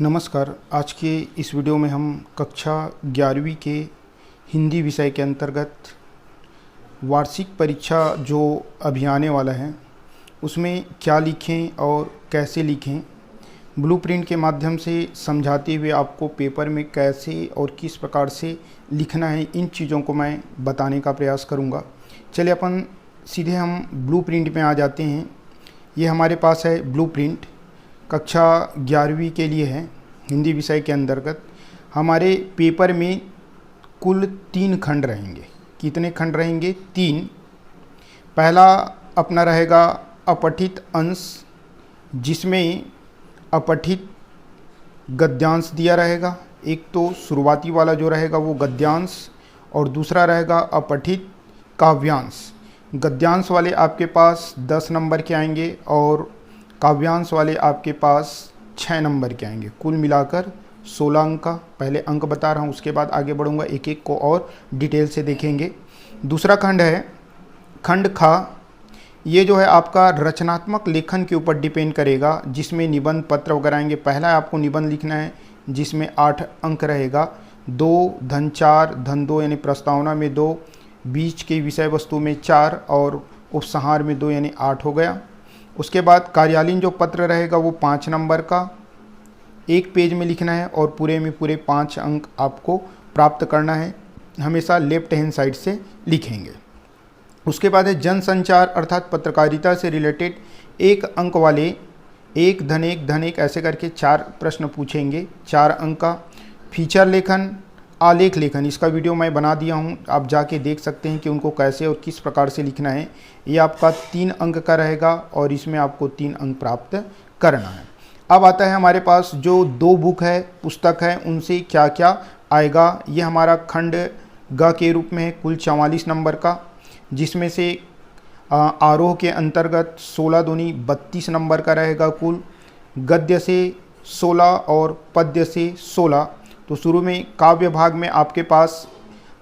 नमस्कार। आज के इस वीडियो में हम कक्षा 11वीं के हिंदी विषय के अंतर्गत वार्षिक परीक्षा जो अभी आने वाला है उसमें क्या लिखें और कैसे लिखें, ब्लूप्रिंट के माध्यम से समझाते हुए आपको पेपर में कैसे और किस प्रकार से लिखना है, इन चीज़ों को मैं बताने का प्रयास करूंगा। चलिए अपन सीधे हम ब्लूप्रिंट में आ जाते हैं। ये हमारे पास है ब्लूप्रिंट, कक्षा 11वीं के लिए है। हिंदी विषय के अंतर्गत हमारे पेपर में कुल 3 खंड रहेंगे। कितने खंड रहेंगे? 3। पहला अपना रहेगा अपठित अंश, जिसमें अपठित गद्यांश दिया रहेगा। एक तो शुरुआती वाला जो रहेगा वो गद्यांश, और दूसरा रहेगा अपठित काव्यांश। गद्यांश वाले आपके पास 10 नंबर के आएंगे और काव्यांश वाले आपके पास 6 नंबर के आएंगे। कुल मिलाकर 16 अंक का पहले अंक बता रहा हूँ, उसके बाद आगे बढ़ूंगा, एक एक को और डिटेल से देखेंगे। दूसरा खंड है खंड खा। ये जो है आपका रचनात्मक लेखन के ऊपर डिपेंड करेगा, जिसमें निबंध पत्र वगैरह आएंगे। पहला आपको निबंध लिखना है जिसमें 8 अंक रहेगा। 2 धन 4 धन 2 यानी प्रस्तावना में 2, बीच के विषय वस्तु में 4 और उपसंहार में 2 यानी 8 हो गया। उसके बाद कार्यालयीन जो पत्र रहेगा वो 5 नंबर का 1 पेज में लिखना है और पूरे में पूरे 5 अंक आपको प्राप्त करना है। हमेशा लेफ्ट हैंड साइड से लिखेंगे। उसके बाद है जनसंचार अर्थात पत्रकारिता से रिलेटेड 1 अंक वाले 1 धन 1 धन 1 ऐसे करके 4 प्रश्न पूछेंगे, 4 अंक का। फीचर लेखन, आलेख लेखन, इसका वीडियो मैं बना दिया हूं, आप जाके देख सकते हैं कि उनको कैसे और किस प्रकार से लिखना है। ये आपका 3 अंक का रहेगा और इसमें आपको 3 अंक प्राप्त करना है। अब आता है हमारे पास जो 2 बुक है, पुस्तक है, उनसे क्या क्या आएगा। ये हमारा खंड ग के रूप में है, कुल 44 नंबर का, जिसमें से आरोह के अंतर्गत 16 दूनी 32 नंबर का रहेगा कुल। गद्य से 16 और पद्य से 16। तो शुरू में काव्य भाग में आपके पास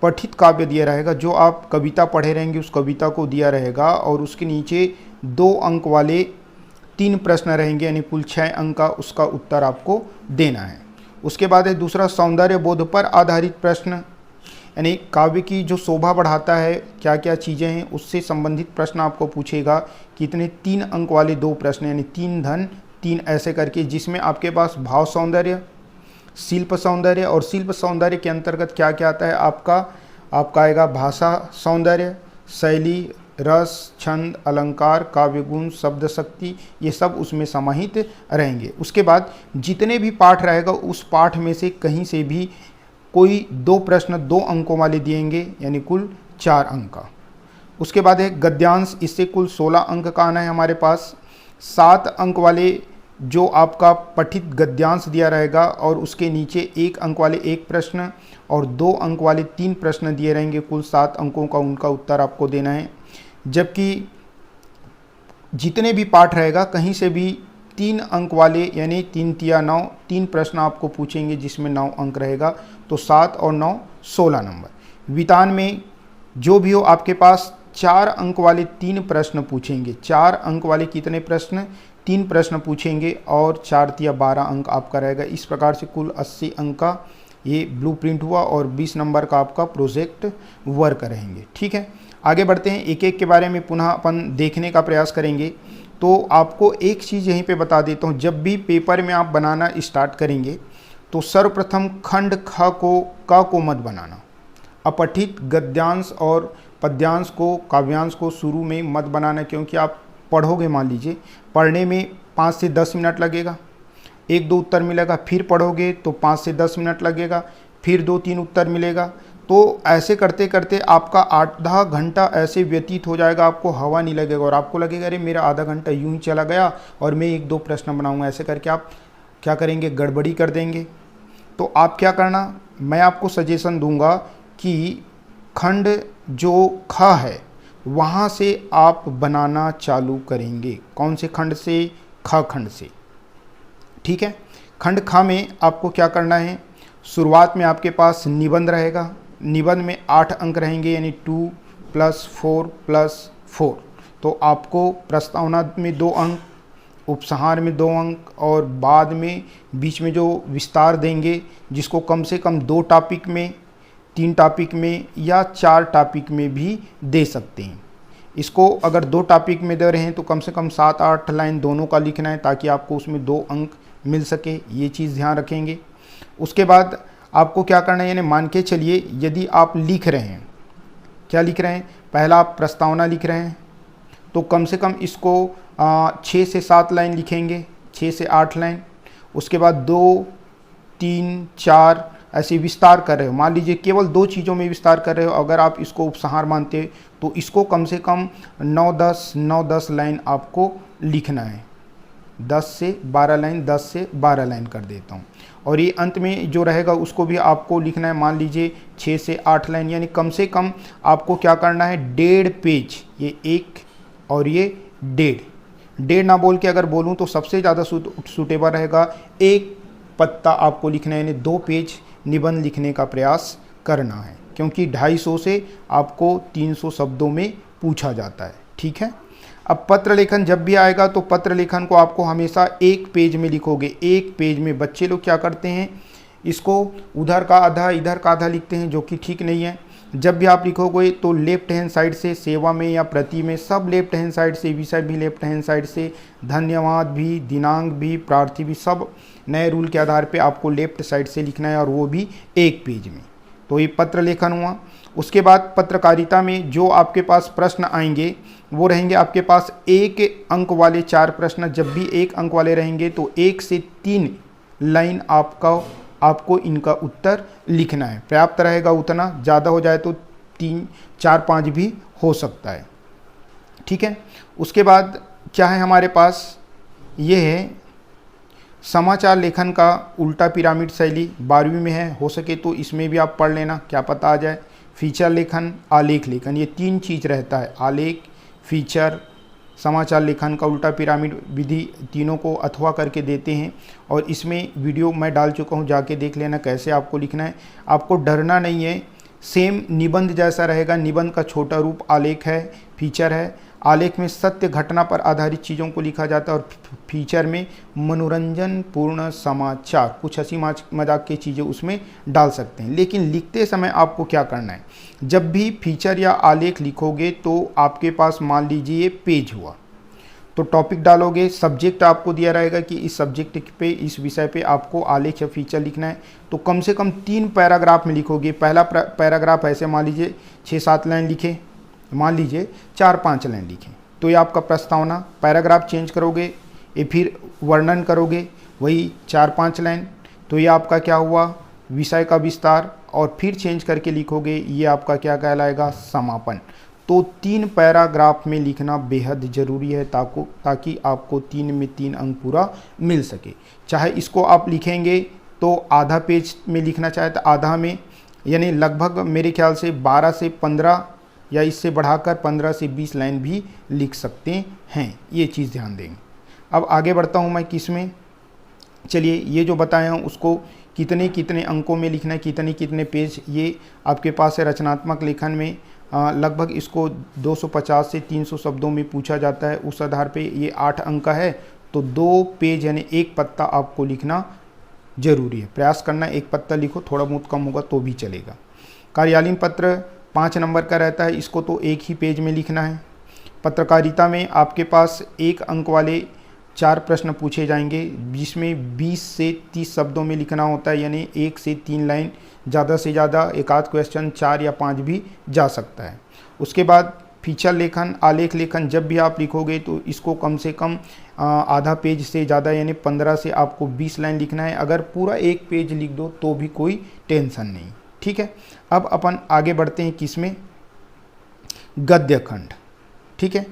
पठित काव्य दिया रहेगा, जो आप कविता पढ़े रहेंगे उस कविता को दिया रहेगा, और उसके नीचे 2 अंक वाले 3 प्रश्न रहेंगे, यानी कुल 6 अंक का उसका उत्तर आपको देना है। उसके बाद है दूसरा सौंदर्य बोध पर आधारित प्रश्न, यानी काव्य की जो शोभा बढ़ाता है क्या क्या चीज़ें हैं उससे संबंधित प्रश्न आपको पूछेगा। कितने? 3 अंक वाले 2 प्रश्न, यानी 3 धन 3 ऐसे करके, जिसमें आपके पास भाव सौंदर्य, शिल्प सौंदर्य, और शिल्प सौंदर्य के अंतर्गत क्या क्या आता है आपका आएगा भाषा सौंदर्य, शैली, रस, छंद, अलंकार, काव्य गुण, शब्द शक्ति, ये सब उसमें समाहित रहेंगे। उसके बाद जितने भी पाठ रहेगा उस पाठ में से कहीं से भी कोई 2 प्रश्न 2 अंकों वाले दिएंगे, यानी कुल 4 अंक का। उसके बाद है गद्यांश, इससे कुल 16 अंक का आना है हमारे पास। 7 अंक वाले जो आपका पठित गद्यांश दिया रहेगा और उसके नीचे 1 अंक वाले 1 प्रश्न और 2 अंक वाले 3 प्रश्न दिए रहेंगे, कुल 7 अंकों का उनका उत्तर आपको देना है। जबकि जितने भी पाठ रहेगा कहीं से भी 3 अंक वाले, यानी 3 तिया 9, 3 प्रश्न आपको पूछेंगे जिसमें 9 अंक रहेगा, तो 7 और 9 16 नंबर। वितान में जो भी हो आपके पास 4 अंक वाले 3 प्रश्न पूछेंगे। 4 अंक वाले कितने प्रश्न? 3 प्रश्न पूछेंगे और 4 तिया 12 अंक आपका रहेगा। इस प्रकार से कुल 80 अंक का ये ब्लूप्रिंट हुआ और 20 नंबर का आपका प्रोजेक्ट वर्क रहेंगे। ठीक है, आगे बढ़ते हैं, एक एक के बारे में पुनः अपन देखने का प्रयास करेंगे। तो आपको एक चीज़ यहीं पे बता देता हूँ, जब भी पेपर में आप बनाना स्टार्ट करेंगे तो सर्वप्रथम खंड ख को क को मत बनाना। अपठित गद्यांश और पद्यांश को, काव्यांश को शुरू में मत बनाना, क्योंकि आप पढ़ोगे, मान लीजिए पढ़ने में 5 से 10 मिनट लगेगा, 1-2 उत्तर मिलेगा, फिर पढ़ोगे तो 5 से 10 मिनट लगेगा, फिर 2-3 उत्तर मिलेगा। तो ऐसे करते करते आपका आधा घंटा ऐसे व्यतीत हो जाएगा, आपको हवा नहीं लगेगा और आपको लगेगा अरे मेरा आधा घंटा यूं ही चला गया और मैं 1-2 प्रश्न बनाऊंगा। ऐसे करके आप क्या करेंगे? गड़बड़ी कर देंगे। तो आप क्या करना, मैं आपको सजेशन दूंगा कि खंड जो ख है वहाँ से आप बनाना चालू करेंगे। कौन से खंड से? ख खंड से। ठीक है, खंड ख में आपको क्या करना है? शुरुआत में आपके पास निबंध रहेगा, निबंध में 8 अंक रहेंगे, यानी 2 + 4 + 4। तो आपको प्रस्तावना में 2 अंक, उपसंहार में 2 अंक और बाद में बीच में जो विस्तार देंगे जिसको कम से कम 2 टॉपिक में, 3 टॉपिक में या 4 टॉपिक में भी दे सकते हैं। इसको अगर 2 टॉपिक में दे रहे हैं तो कम से कम 7-8 लाइन दोनों का लिखना है ताकि आपको उसमें 2 अंक मिल सके, ये चीज़ ध्यान रखेंगे। उसके बाद आपको क्या करना है, यानी मान के चलिए यदि आप लिख रहे हैं, क्या लिख रहे हैं, पहला आप प्रस्तावना लिख रहे हैं तो कम से कम इसको 6 से 7 लाइन लिखेंगे, 6 से 8 लाइन। उसके बाद 2, 3, 4 ऐसे विस्तार कर रहे हो, मान लीजिए केवल 2 चीज़ों में विस्तार कर रहे हो, अगर आप इसको उपसंहार मानते तो इसको कम से कम 9-10 लाइन आपको लिखना है। 10 से 12 लाइन, 10 से 12 लाइन कर देता हूँ। और ये अंत में जो रहेगा उसको भी आपको लिखना है, मान लीजिए 6 से 8 लाइन, यानी कम से कम आपको क्या करना है, 1.5 पेज, ये 1 और ये 1.5 ना बोल के अगर बोलूँ तो सबसे ज़्यादा सूटेबल रहेगा 1 पत्ता आपको लिखना है, यानी 2 पेज निबंध लिखने का प्रयास करना है, क्योंकि 250 से आपको 300 शब्दों में पूछा जाता है। ठीक है। अब पत्र लेखन जब भी आएगा तो पत्र लेखन को आपको हमेशा 1 पेज में लिखोगे। 1 पेज में बच्चे लोग क्या करते हैं, इसको उधर का आधा इधर का आधा लिखते हैं, जो कि ठीक नहीं है। जब भी आप लिखोगे तो लेफ्ट हैंड साइड से सेवा में या प्रति में सब लेफ्ट हैंड साइड से, विषय भी लेफ्ट हैंड साइड से, धन्यवाद भी, दिनांक भी, प्रार्थी भी, सब नए रूल के आधार पे आपको लेफ्ट साइड से लिखना है और वो भी 1 पेज में। तो ये पत्र लेखन हुआ। उसके बाद पत्रकारिता में जो आपके पास प्रश्न आएंगे वो रहेंगे आपके पास 1 अंक वाले 4 प्रश्न। जब भी 1 अंक वाले रहेंगे तो 1 से 3 लाइन आपको इनका उत्तर लिखना है। पर्याप्त रहेगा उतना, ज़्यादा हो जाए तो 3, 4, 5 भी हो सकता है। ठीक है। उसके बाद क्या है हमारे पास, ये है समाचार लेखन का उल्टा पिरामिड शैली, 12वीं में है, हो सके तो इसमें भी आप पढ़ लेना, क्या पता आ जाए। फीचर लेखन, आलेख लेखन, ये 3 चीज़ रहता है, आलेख, फीचर, समाचार लेखन का उल्टा पिरामिड विधि, तीनों को अथवा करके देते हैं। और इसमें वीडियो मैं डाल चुका हूँ, जाके देख लेना कैसे आपको लिखना है। आपको डरना नहीं है, सेम निबंध जैसा रहेगा। निबंध का छोटा रूप आलेख है, फीचर है। आलेख में सत्य घटना पर आधारित चीज़ों को लिखा जाता है और फीचर में मनोरंजन पूर्ण समाचार, कुछ हंसी मजाक की चीज़ें उसमें डाल सकते हैं। लेकिन लिखते समय आपको क्या करना है, जब भी फीचर या आलेख लिखोगे तो आपके पास मान लीजिए पेज हुआ तो टॉपिक डालोगे, सब्जेक्ट आपको दिया रहेगा कि इस सब्जेक्ट पे, इस विषय पे आपको आलेख या फीचर लिखना है, तो कम से कम 3 पैराग्राफ में लिखोगे। पहला पैराग्राफ ऐसे मान लीजिए 6-7 लाइन लिखे, मान लीजिए 4-5 लाइन लिखें, तो ये आपका प्रस्तावना। पैराग्राफ चेंज करोगे, ये फिर वर्णन करोगे, वही 4-5 लाइन, तो ये आपका क्या हुआ, विषय का विस्तार। और फिर चेंज करके लिखोगे, ये आपका क्या कहलाएगा, समापन। तो 3 पैराग्राफ में लिखना बेहद ज़रूरी है ताकि आपको 3 में 3 अंक पूरा मिल सके। चाहे इसको आप लिखेंगे तो आधा पेज में लिखना चाहे तो आधा में, यानी लगभग मेरे ख्याल से 12 से 15 या इससे बढ़ाकर 15 से 20 लाइन भी लिख सकते हैं, ये चीज़ ध्यान देंगे। अब आगे बढ़ता हूँ मैं किस में, चलिए ये जो बताया हूँ उसको कितने कितने अंकों में लिखना है, कितने कितने पेज, ये आपके पास है। रचनात्मक लेखन में लगभग इसको 250 से 300 शब्दों में पूछा जाता है, उस आधार पे ये 8 अंक का है, तो 2 पेज यानी 1 पत्ता आपको लिखना जरूरी है। प्रयास करना 1 पत्ता लिखो, थोड़ा बहुत कम होगा तो भी चलेगा। कार्यालयीन पत्र 5 नंबर का रहता है, इसको तो 1 ही पेज में लिखना है। पत्रकारिता में आपके पास 1 अंक वाले 4 प्रश्न पूछे जाएंगे, जिसमें 20 से 30 शब्दों में लिखना होता है, यानी 1 से 3 लाइन, ज़्यादा से ज़्यादा एक आध क्वेश्चन 4 या 5 भी जा सकता है। उसके बाद फीचर लेखन, आलेख लेखन, जब भी आप लिखोगे तो इसको कम से कम आधा पेज से ज़्यादा यानी 15 से आपको 20 लाइन लिखना है। अगर पूरा 1 पेज लिख दो तो भी कोई टेंशन नहीं। ठीक है। अब अपन आगे बढ़ते हैं किस में, गद्य खंड। ठीक है।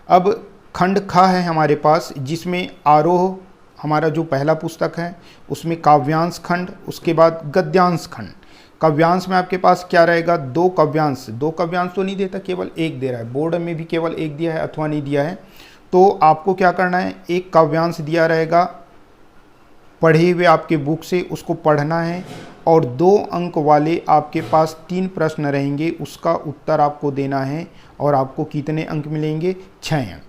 अब खंड ख है हमारे पास, जिसमें आरोह हमारा जो पहला पुस्तक है उसमें काव्यांश खंड, उसके बाद गद्यांश खंड। काव्यांश में आपके पास क्या रहेगा, 2 काव्यांश। 2 काव्यांश तो नहीं देता, केवल 1 दे रहा है, बोर्ड में भी केवल 1 दिया है अथवा नहीं दिया है। तो आपको क्या करना है, 1 काव्यांश दिया रहेगा पढ़े हुए आपके बुक से, उसको पढ़ना है और 2 अंक वाले आपके पास 3 प्रश्न रहेंगे, उसका उत्तर आपको देना है और आपको कितने अंक मिलेंगे, 6 अंक।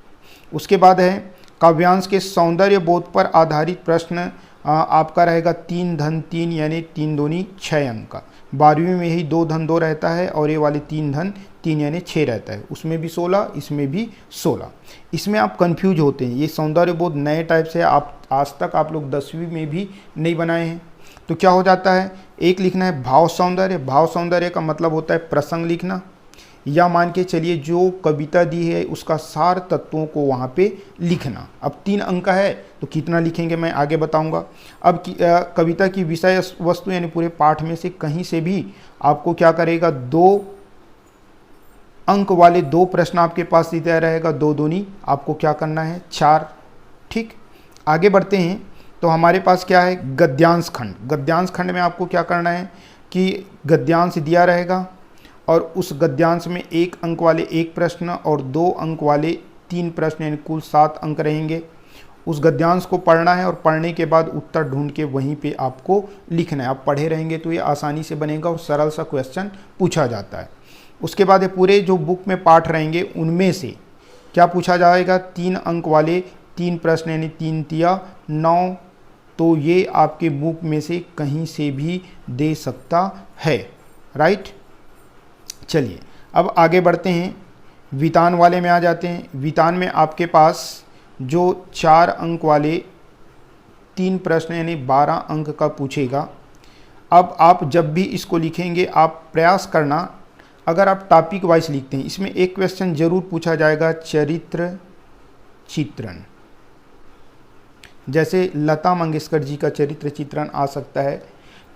उसके बाद है काव्यांश के सौंदर्य बोध पर आधारित प्रश्न आपका रहेगा 3 धन 3 यानी 3 दूनी 6 अंक का। 12वीं में ही 2 धन 2 रहता है और ये वाले 3 धन 3 यानी 6 रहता है, उसमें भी 16, इसमें भी 16। इसमें आप कंफ्यूज होते हैं, ये सौंदर्य बोध नए टाइप से आप आज तक आप लोग 10वीं में भी नहीं बनाए हैं। तो क्या हो जाता है, एक लिखना है भाव सौंदर्य। भाव सौंदर्य का मतलब होता है प्रसंग लिखना, या मान के चलिए जो कविता दी है उसका सार तत्वों को वहाँ पे लिखना। अब 3 अंक का है तो कितना लिखेंगे मैं आगे बताऊंगा। अब कविता की विषय वस्तु यानी पूरे पाठ में से कहीं से भी आपको क्या करेगा, 2 अंक वाले 2 प्रश्न आपके पास दिया रहेगा, 2 दूनी आपको क्या करना है 4। ठीक, आगे बढ़ते हैं। तो हमारे पास क्या है, गद्यांश खंड। गद्यांश खंड में आपको क्या करना है कि गद्यांश दिया रहेगा और उस गद्यांश में 1 अंक वाले 1 प्रश्न और 2 अंक वाले 3 प्रश्न यानी कुल 7 अंक रहेंगे। उस गद्यांश को पढ़ना है और पढ़ने के बाद उत्तर ढूंढ के वहीं पे आपको लिखना है। आप पढ़े रहेंगे तो ये आसानी से बनेगा और सरल सा क्वेश्चन पूछा जाता है। उसके बाद ये पूरे जो बुक में पाठ रहेंगे उनमें से क्या पूछा जाएगा, 3 अंक वाले 3 प्रश्न यानी 3 तिया 9। तो ये आपके बुक में से कहीं से भी दे सकता है, राइट। चलिए अब आगे बढ़ते हैं, वितान वाले में आ जाते हैं। वितान में आपके पास जो 4 अंक वाले 3 प्रश्न यानी 12 अंक का पूछेगा। अब आप जब भी इसको लिखेंगे आप प्रयास करना, अगर आप टॉपिक वाइज लिखते हैं, इसमें एक क्वेश्चन जरूर पूछा जाएगा चरित्र चित्रण। जैसे लता मंगेशकर जी का चरित्र चित्रण आ सकता है,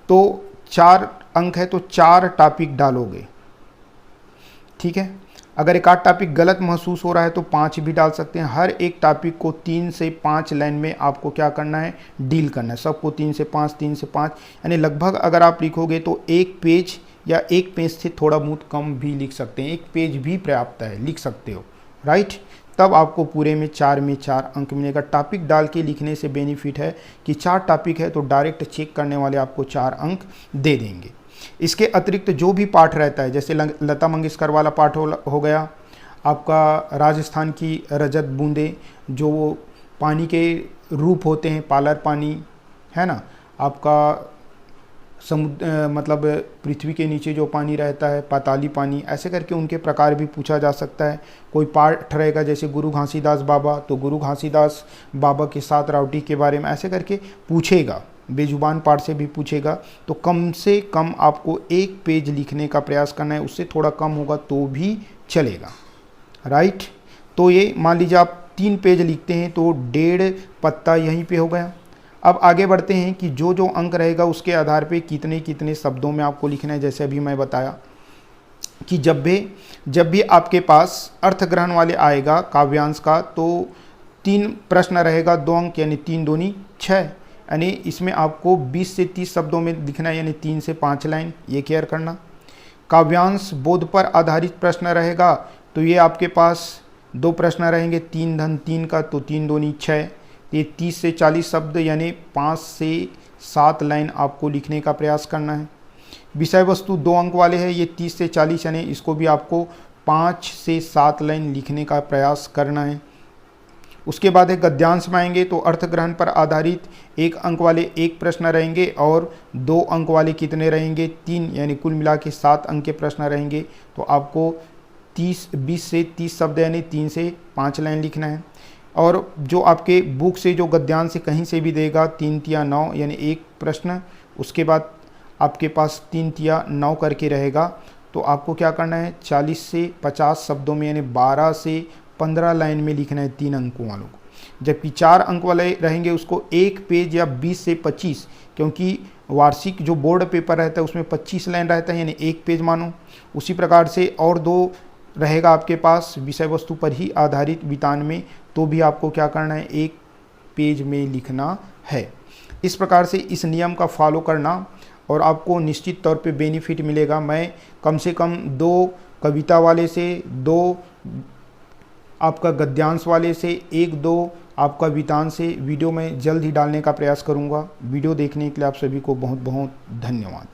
तो 4 अंक है तो 4 टॉपिक डालोगे, ठीक है। अगर एक आध टॉपिक गलत महसूस हो रहा है तो 5 भी डाल सकते हैं। हर एक टॉपिक को 3 से 5 लाइन में आपको क्या करना है, डील करना है। सबको 3 से 5, 3 से 5 यानी लगभग अगर आप लिखोगे तो 1 पेज या 1 पेज से थोड़ा बहुत कम भी लिख सकते हैं, 1 पेज भी पर्याप्त है, लिख सकते हो, राइट। तब आपको पूरे में 4 में 4 अंक मिलेगा। टॉपिक डाल के लिखने से बेनिफिट है कि 4 टॉपिक है तो डायरेक्ट चेक करने वाले आपको 4 अंक दे देंगे। इसके अतिरिक्त जो भी पाठ रहता है, जैसे लता मंगेशकर वाला पाठ हो गया, आपका राजस्थान की रजत बूंदे, जो पानी के रूप होते हैं, पालर पानी है ना, आपका समुद्र मतलब पृथ्वी के नीचे जो पानी रहता है, पाताली पानी, ऐसे करके उनके प्रकार भी पूछा जा सकता है। कोई पाठ रहेगा जैसे गुरु घासीदास बाबा, तो गुरु घासीदास बाबा के 7 रावटी के बारे में ऐसे करके पूछेगा, बेजुबान पाठ से भी पूछेगा। तो कम से कम आपको 1 पेज लिखने का प्रयास करना है, उससे थोड़ा कम होगा तो भी चलेगा, राइट। तो ये मान लीजिए आप 3 पेज लिखते हैं तो 1.5 पत्ता यहीं पे हो गया। अब आगे बढ़ते हैं कि जो जो अंक रहेगा उसके आधार पे कितने कितने शब्दों में आपको लिखना है। जैसे अभी मैं बताया कि जब भी आपके पास अर्थ ग्रहण वाले आएगा काव्यांश का, तो 3 प्रश्न रहेगा, 2 अंक यानी 3 दूनी 6, यानी इसमें आपको 20 से 30 शब्दों में लिखना है, यानी 3 से 5 लाइन, ये केयर करना। काव्यांश बोध पर आधारित प्रश्न रहेगा तो ये आपके पास 2 प्रश्न रहेंगे, 3 धन 3 का, तो 3 दूनी 6, ये 30 से 40 शब्द यानी 5 से 7 लाइन आपको लिखने का प्रयास करना है। विषय वस्तु 2 अंक वाले हैं, ये 30 से 40 यानी इसको भी आपको 5 से 7 लाइन लिखने का प्रयास करना है। उसके बाद एक गद्यांश में आएंगे तो अर्थ ग्रहण पर आधारित 1 अंक वाले 1 प्रश्न रहेंगे और 2 अंक वाले कितने रहेंगे, 3, यानी कुल मिला के 7 अंक के प्रश्न रहेंगे। तो आपको 20 से 30 शब्द यानी 3 से 5 लाइन लिखना है। और जो आपके बुक से जो गद्यांश से कहीं से भी देगा 3 तिया 9 यानी 1 प्रश्न, उसके बाद आपके पास 3 तिया 9 करके रहेगा, तो आपको क्या करना है 40 से 50 शब्दों में यानी 12 से 15 लाइन में लिखना है 3 अंकों वालों को। जबकि 4 अंक वाले रहेंगे उसको 1 पेज या 20 से 25, क्योंकि वार्षिक जो बोर्ड पेपर रहता है उसमें 25 लाइन रहता है यानी 1 पेज मानो। उसी प्रकार से और 2 रहेगा आपके पास विषय वस्तु पर ही आधारित वितान में, तो भी आपको क्या करना है 1 पेज में लिखना है। इस प्रकार से इस नियम का फॉलो करना और आपको निश्चित तौर पे बेनिफिट मिलेगा। मैं कम से कम 2 कविता वाले से, 2 आपका गद्यांश वाले से, 1-2 आपका वितान से वीडियो में जल्द ही डालने का प्रयास करूंगा। वीडियो देखने के लिए आप सभी को बहुत बहुत धन्यवाद।